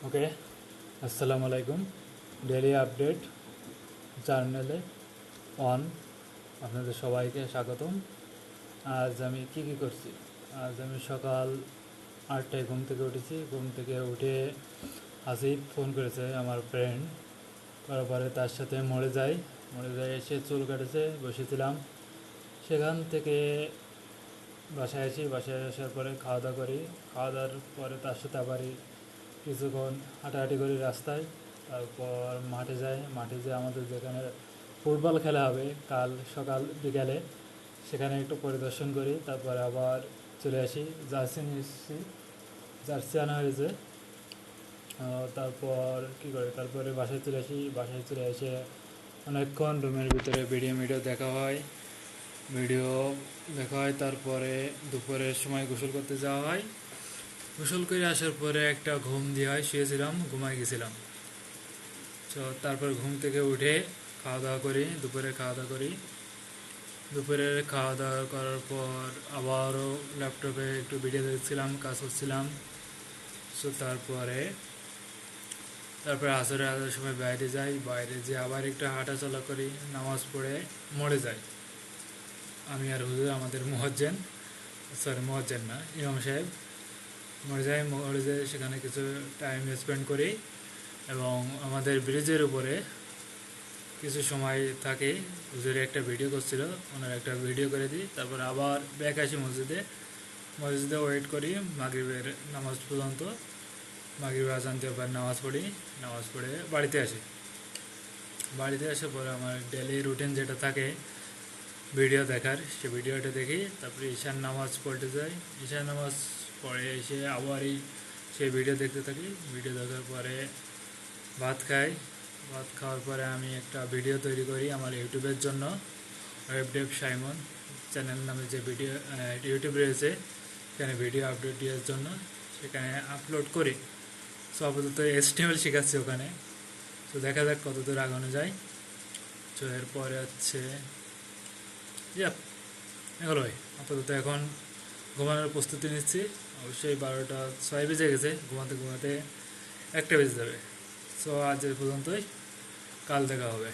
ওকে, আসসালামু আলাইকুম। Daily update জার্নালে অন আপনাদের সবাইকে স্বাগতম। আজ আমি কি করছি? আজ আমি সকাল 8টায় ঘুম থেকে উঠেছি। ঘুম থেকে উঠে আসিফ ফোন করেছে, আমার ফ্রেন্ড। করার পরে তার সাথে মরে যাই এসে চুল কাটেছে, বসেছিলাম। সেখান থেকে বাসায় আসি, বাসায় আসার পরে খাওয়া দাওয়া করি। খাওয়া দাওয়ার পরে তার সাথে আবারই কিছুক্ষণ হাঁটাহাঁটি করি রাস্তায়। তারপর মাঠে যাই। মাঠে যেয়ে আমাদের যেখানে ফুটবল খেলা হবে কাল সকাল বিকালে, সেখানে একটু পরিদর্শন করি। তারপরে আবার চলে আসি। জার্সি নিয়ে এসেছি, জার্সি আনা হয়েছে। তারপর কী করে, তারপরে বাসায় চলে আসি। বাসায় চলে এসে অনেকক্ষণ রুমের ভিতরে ভিডিও দেখা হয়। তারপরে দুপুরের সময় গোসল করতে যাওয়া হয়। গোসল করে আসার পরে একটা ঘুম দিয়ে হয়, শুয়েছিলাম, ঘুমাই গেছিলাম। তো তারপর ঘুম থেকে উঠে খাওয়া দাওয়া করি, দুপুরে খাওয়া দাওয়া করি। দুপুরের খাওয়া দাওয়া করার পর আবারও ল্যাপটপে একটু ভিডিও দেখছিলাম, কাজ করছিলাম। সো তারপরে আসরের সময় বাইরে যাই। বাইরে যেয়ে আবার একটু হাঁটাচলা করি, নামাজ পড়ে মরে যাই। আমি আর হুজুর, আমাদের মুয়াজ্জিন না, ইমাম সাহেব। মরে যাই, সেখানে কিছু টাইম স্পেন্ড করি এবং আমাদের ব্রিজের উপরে কিছু সময় থাকে। হুজুরে একটা ভিডিও করছিল, ওনার একটা ভিডিও করে দিই। তারপর আবার ব্যাক আসি মসজিদে ওয়েট করি মাগরিবের নামাজ পর্যন্ত। মাগরিবের আজান দিয়ে আবার নামাজ পড়ে বাড়িতে আসি। বাড়িতে আসার পরে আমার ডেলি রুটিন যেটা থাকে ভিডিও দেখার, সে ভিডিওটা দেখি। তারপরে ঈশার নামাজ পড়তে যাই। ঈশার নামাজ পড়ে এসে আবারই সেই ভিডিও দেখতে থাকি। ভিডিও দেখার পরে ভাত খাই। ভাত খাওয়ার পরে আমি একটা ভিডিও তৈরি করি আমার ইউটিউবের জন্য। ওয়েবডেভ সাইমন চ্যানেল নামে যে ইউটিউব রয়েছে, সেখানে ভিডিও আপডেট দেওয়ার জন্য সেখানে আপলোড করি। সো আপাতত HTML শেখাচ্ছি ওখানে। তো দেখা যাক কত দূর আগানো যায়। তো এরপরে হচ্ছে এগুলো ভাই। আপাতত এখন ঘুমানোর প্রস্তুতি নিচ্ছি। অবশ্যই 12:06 বেজে গেছে, ঘুমাতে 1টা বেজে যাবে। সো আজ এ পর্যন্তই, কাল দেখা হবে।